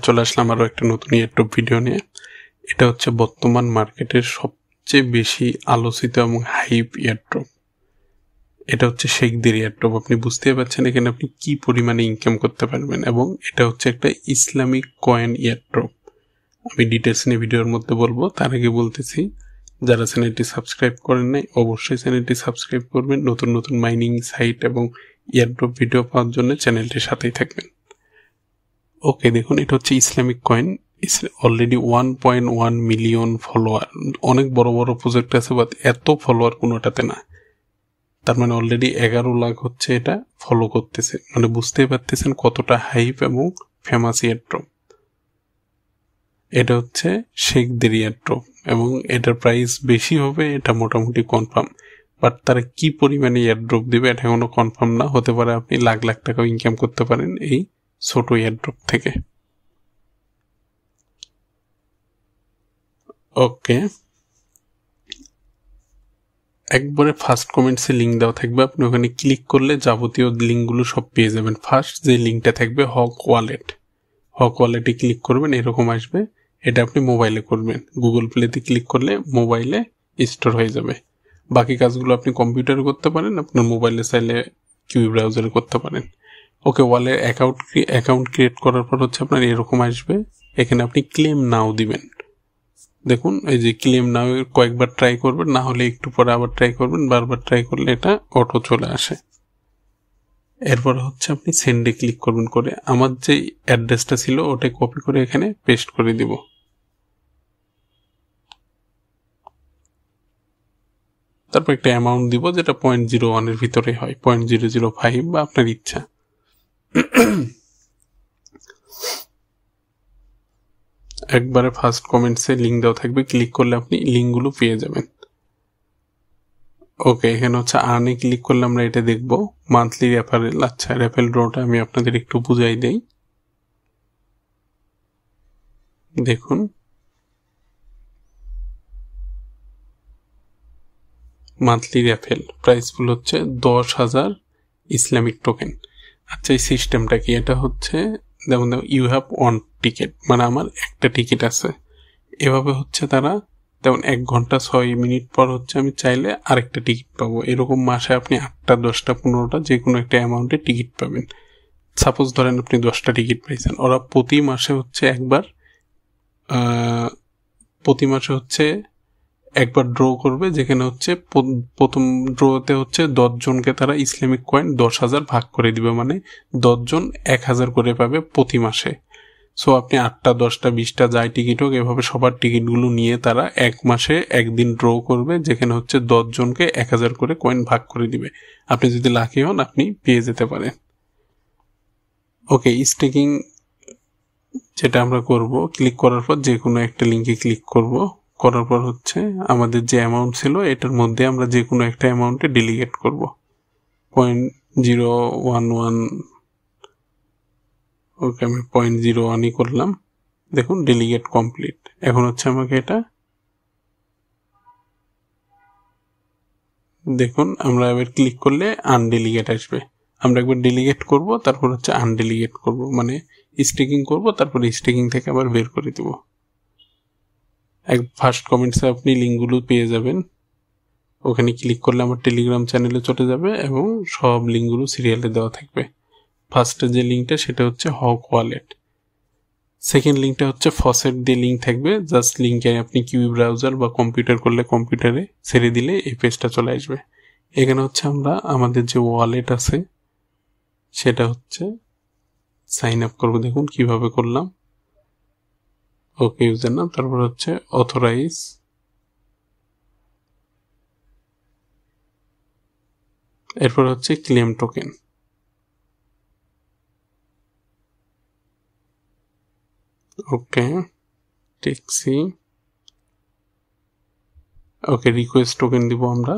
চলে আসলাম আরও একটা নতুন এয়ারড্রপ ভিডিও নিয়ে। এটা হচ্ছে বর্তমান মার্কেটের সবচেয়ে বেশি আলোচিত এবং হাইপ এয়ারড্রপ। এটা হচ্ছে শেখদের এয়ারড্রপ। আপনি বুঝতেই পারছেন এখানে আপনি কি পরিমাণে ইনকাম করতে পারবেন, এবং এটা হচ্ছে একটা ইসলামিক কয়েন এয়ারড্রপ। আমি ডিটেলস নিয়ে ভিডিওর মধ্যে বলবো, তার আগে বলতেছি যারা চ্যানেলটি সাবস্ক্রাইব করেন নাই অবশ্যই চ্যানেলটি সাবস্ক্রাইব করবেন। নতুন নতুন মাইনিং সাইট এবং এয়ারড্রপ ভিডিও পাওয়ার জন্য চ্যানেলটির সাথেই থাকবেন। ওকে, দেখুন এটা হচ্ছে Islamic coin. Already 1.1 million follower. অনেক বড় বড় প্রজেক্ট আছে, বাট এত ফলোয়ার কোনোটাতে না। তার মানে অলরেডি 11 লাখ হচ্ছে এটা ফলো করতেছে। মানে বুঝতেই পারতেছেন কতটা হাইপ এবং ফেমাস এয়ারড্রপ। এটা হচ্ছে শেখদের এয়ারড্রপ এবং এটার প্রাইস বেশি হবে, এটা মোটামুটি কনফার্ম। বাট তারা কি পরিমাণে এয়ারড্রপ দেবে এটা এখনো কনফার্ম না। হতে পারে আপনি লাখ লাখ টাকা ইনকাম করতে পারেন এই ছোট এয়ারড্রপ থেকে। ওকে, একবারে ফার্স্ট কমেন্টসে লিঙ্ক দেওয়া থাকবে, আপনি ওখানে ক্লিক করলে যাবতীয় লিঙ্কগুলো সব পেয়ে যাবেন। ফার্স্ট যে লিঙ্কটা থাকবে হক ওয়ালেটে ক্লিক করবেন, এরকম আসবে। এটা আপনি মোবাইলে করবেন, গুগল প্লেতে ক্লিক করলে মোবাইলে স্টোর হয়ে যাবে। বাকি কাজগুলো আপনি কম্পিউটারে করতে পারেন, আপনার মোবাইলে চাইলে কিউই ব্রাউজারে করতে পারেন। ওকে, ওয়ালেট অ্যাকাউন্ট ক্রিয়েট করার পর হচ্ছে আপনার এরকম আসবে। এখানে আপনি ক্লেম নাও দিবেন। দেখুন এই যে ক্লেম নাও, কয়েকবার ট্রাই করবেন, না হলে একটু পরে আবার ট্রাই করবেন। বারবার ট্রাই করলে এটা অটো চলে আসে। এরপর হচ্ছে আপনি সেন্ডে ক্লিক করবেন, করে আমার যে অ্যাড্রেসটা ছিল ওটা কপি করে এখানে পেস্ট করে দিব। তারপর একটা অ্যামাউন্ট দিব যেটা 0.01 এর ভিতরে হয়, 0.005 বা আপনার ইচ্ছা। একবারে ফার্স্ট কমেন্টসে লিঙ্ক দেওয়া থাকবে, ক্লিক করলে আপনি লিঙ্কগুলো পেয়ে যাবেন। ওকে, এখানে হচ্ছে আর্নে ক্লিক করলে আমরা এটা দেখব মান্থলি রেফারেল। আচ্ছা, রেফারেল ড্রটা আমি আপনাদের একটু বুঝাই দেই। দেখুন মান্থলি রেফারেল প্রাইসফুল হচ্ছে 10,000 ইসলামিক টোকেন। আচ্ছা, এই সিস্টেমটা কি? এটা হচ্ছে যেমন ইউ হ্যাভ ওয়ান টিকিট, মানে আমার একটা টিকিট আছে। এভাবে হচ্ছে তারা যেমন 1 ঘন্টা 6 মিনিট পর হচ্ছে আমি চাইলে আরেকটা টিকিট পাবো। এরকম মাসে আপনি 8টা 10টা 15টা যে কোনো একটা অ্যামাউন্টে টিকিট পাবেন। সাপোজ ধরেন আপনি 10টা টিকিট পাইছেন, ওরা প্রতি মাসে হচ্ছে একবার ড্র করবে, যেখানে হচ্ছে প্রথম ড্রতে হচ্ছে 10 জনকে তারা ইসলামিক কয়েন 10,000 ভাগ করে দিবে, মানে 10 জন 1,000 করে পাবে প্রতি মাসে। সো আপনি 8টা 10টা 20টা যাই টিকিট হোক, এভাবে সবার টিকিটগুলো নিয়ে তারা 1 মাসে একদিন ড্র করবে, যেখানে হচ্ছে 10 জনকে 1,000 করে কয়েন ভাগ করে দিবে। আপনি যদি লাকি হন আপনি পেয়ে যেতে পারেন। ওকে, স্টেকিং যেটা আমরা করব, ক্লিক করার পর যে কোনো একটা লিঙ্কে ক্লিক করব, করার পর হচ্ছে আমাদের যে অ্যামাউন্ট ছিল এটার মধ্যে আমরা যে কোনো একটা অ্যামাউন্টে ডেলিগেট করব। 0.011। ওকে, আমি 0.01ই করলাম। দেখুন ডেলিগেট কমপ্লিট। এখন হচ্ছে আমাকে এটা দেখুন, আমরা এবার ক্লিক করলে আনডেলিগেট আসবে। আমরা একবার ডেলিগেট করব, তারপর হচ্ছে আনডেলিগেট করব, মানে স্টেকিং করব, তারপর স্টেকিং থেকে আবার বের করে দেব। ফার্স্ট কমেন্টসে আপনি লিঙ্কগুলো পেয়ে যাবেন। ওখানে ক্লিক করলে আমার টেলিগ্রাম চ্যানেলে চলে যাবে এবং সব লিঙ্কগুলো সিরিয়ালে দেওয়া থাকবে। ফার্স্টে যে লিঙ্কটা সেটা হচ্ছে হক ওয়ালেট। সেকেন্ড লিঙ্কটা হচ্ছে ফসেট দিয়ে লিঙ্ক থাকবে। জাস্ট লিঙ্কে আপনি কিউই ব্রাউজার বা কম্পিউটার করলে কম্পিউটারে ছেড়ে দিলে এই পেজটা চলে আসবে। এখানে হচ্ছে আমরা আমাদের যে ওয়ালেট আছে সেটা হচ্ছে সাইন আপ করবো। দেখুন কিভাবে করলাম। ওকে, ইউজার নাম, তারপর হচ্ছে অথরাইজ, এরপর হচ্ছে ক্লেম টোকেন। ওকে, ট্যাক্সি। ওকে, রিকোয়েস্ট টোকেন দিব আমরা।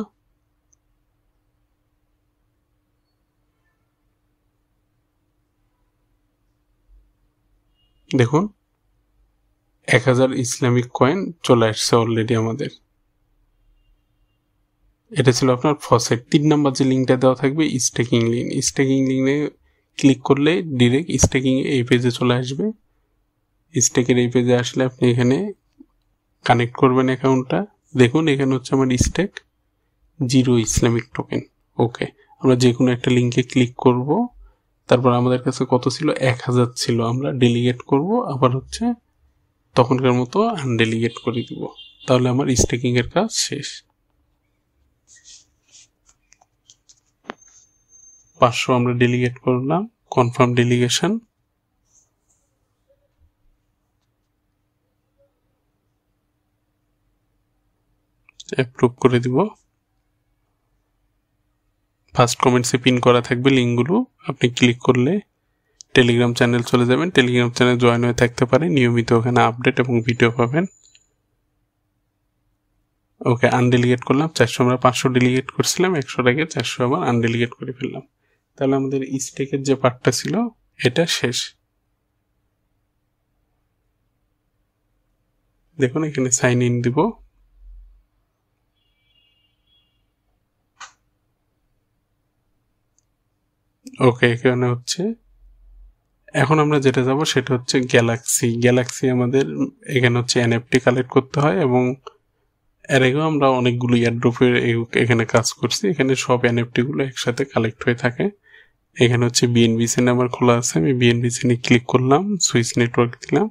দেখুন 1,000 ইসলামিক কয়েন চলে আসছে অলরেডি আমাদের। এটা ছিল আপনার ফসেট। 3 নাম্বার যে লিঙ্কটা দেওয়া থাকবে স্টেকিং লিঙ্ক। স্টেকিং লিঙ্কে ক্লিক করলে ডিরেক্ট স্টেকিং এই পেজে চলে আসবে। স্টেকের এই পেজে আসলে আপনি এখানে কানেক্ট করবেন অ্যাকাউন্টটা। দেখুন এখানে হচ্ছে আমার স্টেক 0 ইসলামিক টোকেন। ওকে, আমরা যে কোনো একটা লিঙ্কে ক্লিক করব, তারপর আমাদের কাছে কত ছিল, 1000 ছিল, আমরা ডেলিগেট করব, আবার হচ্ছে তখনকার মতো আনডেলিগেট করে দিব, তাহলে আমার স্টেকিং এর কাজ শেষ। 500 আমরা ডেলিগেট করলাম, কনফার্ম ডেলিগেশন। অ্যাপ্রুভ করে দিব। ফার্স্ট কমেন্টসে পিন করা থাকবে লিঙ্কগুলো, আপনি ক্লিক করলে টেলিগ্রাম চ্যানেল চলে যাবেন, টেলিগ্রাম চ্যানেল জয়েন হয়ে থাকতে পারে, নিয়মিত ওখানে আপডেট এবং ভিডিও পাবেন। ওকে, আনডেলিগেট করলাম 400, আমরা 500 ডেলিগেট করছিলাম, 100 টাকে 400 আবার আনডেলিগেট করে ফেললাম। তাহলে আমাদের স্টেকের যে পার্টটা ছিল এটা শেষ। দেখুন এখানে সাইন ইন দিব। ওকে, এখানে হচ্ছে এখন আমরা যেটা যাব সেটা হচ্ছে গ্যালাক্সি আমাদের এখানে হচ্ছে এনএফটি কালেক্ট করতে হয়, এবং এর আগেও আমরা অনেকগুলো এয়ারড্রপের এখানে কাজ করছি। এখানে সব এনএফটি গুলো একসাথে কালেক্ট হয়ে থাকে। এখানে হচ্ছে বিএনবিসি নাম্বার খোলা আছে, আমি বিএনবিসি নিয়ে ক্লিক করলাম, সুইচ নেটওয়ার্ক দিলাম।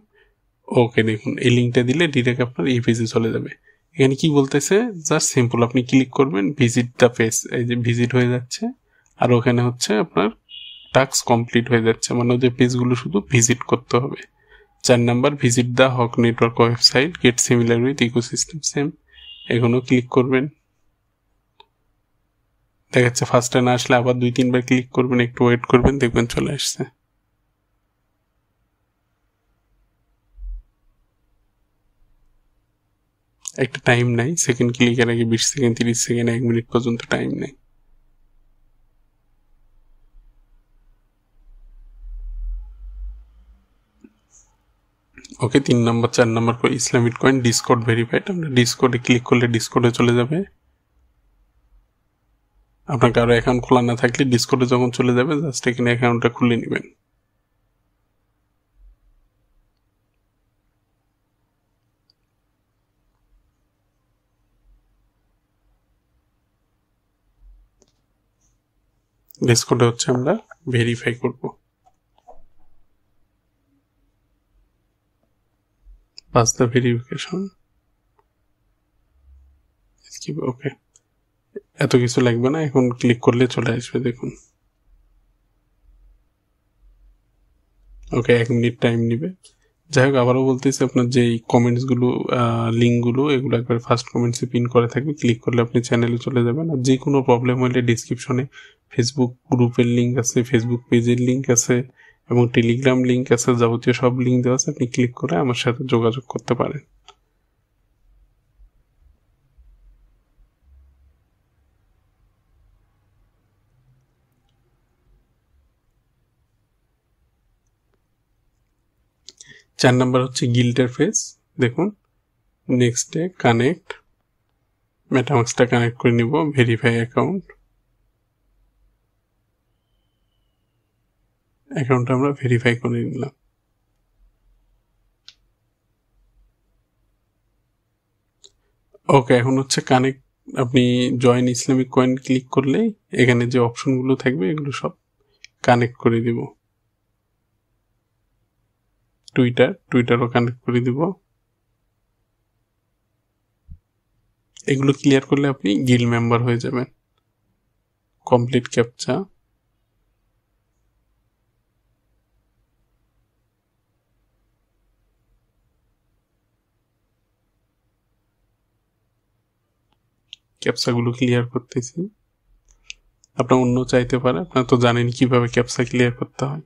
ওকে, দেখুন এই লিঙ্কটা দিলে ডিরেক্ট আপনার এই পেজে চলে যাবে। এখানে কি বলতেছে, জাস্ট সিম্পল আপনি ক্লিক করবেন, ভিজিট দ্য পেজ, এই যে ভিজিট হয়ে যাচ্ছে, আর ওখানে হচ্ছে আপনার টাস্ক কমপ্লিট হয়ে যাচ্ছে, মানে ওদের পেজগুলো শুধু ভিজিট করতে হবে। 4 number, visit the Haqq network website, get similar with ecosystem, same, এখনো ক্লিক করবেন। দেখাচ্ছে ফার্স্টে না আসলে আবার 2-3 বার ক্লিক করবেন, একটু ওয়েট করবেন, দেখবেন চলে আসছে। একটা টাইম নাই, সেকেন্ড ক্লিকের আগে 20 সেকেন্ড, 30 সেকেন্ড, 1 মিনিট পর্যন্ত টাইম নেই। ওকে, 3 নাম্বার 4 নাম্বার করে ইসলামিক কয়েন ডিসকর্ড ভেরিফাইড, আমরা ডিসকর্ডে ক্লিক করলে ডিসকর্ডে চলে যাবে। আপনার কারো অ্যাকাউন্ট খোলা না থাকলে ডিসকর্ডে যখন চলে যাবে জাস্ট এখানে অ্যাকাউন্টটা খুলে নেবেন। ডিসকর্ডে হচ্ছে আমরা ভেরিফাই করব, পাস দ্য ভেরিফিকেশন। ওকে, এত কিছু লাগবে না, এখন ক্লিক করলে চলে আসবে, দেখুন। ওকে, 1 মিনিট টাইম নিবে। যাই হোক, আবারও বলতেছি, আপনার যেই কমেন্টসগুলো, লিঙ্কগুলো, এগুলো একবার ফার্স্ট কমেন্টসে পিন করে থাকবে, ক্লিক করলে আপনি চ্যানেলে চলে যাবেন। আর যে কোনো প্রবলেম হলে ডিসক্রিপশনে ফেসবুক গ্রুপের লিঙ্ক আছে, ফেসবুক পেজের লিঙ্ক আছে, এবং টেলিগ্রাম লিঙ্ক আছে, যাবতীয় সব লিঙ্ক দেওয়া আছে, আপনি ক্লিক করে আমার সাথে যোগাযোগ করতে পারেন। চার নাম্বার হচ্ছে গিল্ডের ফেস, দেখুন। নেক্সটে কানেক্ট, মেটামাস্কটা কানেক্ট করে নিব, ভেরিফাই অ্যাকাউন্ট আমরা ভেরিফাই করে নিলাম। ওকে, এখন হচ্ছে কানেক্ট, আপনি জয়েন ইসলামিক কয়েন ক্লিক করলে এখানে যে অপশনগুলো থাকবে এগুলো সব কানেক্ট করে দিব। টুইটারও কানেক্ট করে দিব। এগুলো ক্লিয়ার করলে আপনি গিল্ড মেম্বার হয়ে যাবেন। কমপ্লিট ক্যাপচা, ক্যাপচাগুলো ক্লিয়ার করতেছি। আপনার অন্য চাইতে পারে, আপনারা তো জানেন কিভাবে ক্যাপচা ক্লিয়ার করতে হয়।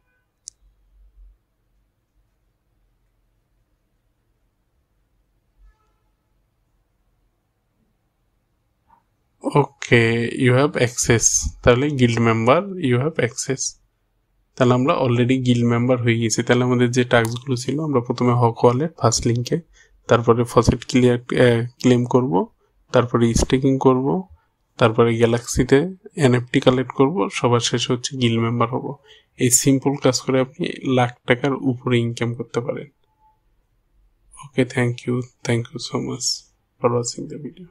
ওকে, ইউ হ্যাভ অ্যাক্সেস, তাহলে guild member, you have access, তাহলে আমরা অলরেডি গিল্ড মেম্বার হয়ে গেছি। তাহলে আমাদের যে টাস্কগুলো ছিল, আমরা প্রথমে হক ওয়ালেট ফার্স্ট লিঙ্কে, তারপরে ফসেট ক্লেম করব, তারপরে স্টেকিং করব, তারপরে গ্যালাক্সিতে এনএফটি কালেক্ট করব, সবার শেষে হচ্ছে গিল্ড মেম্বার হব। এই সিম্পল কাজ করে আপনি লাখ টাকার উপরে ইনকাম করতে পারেন। Okay, thank you so much for watching the video.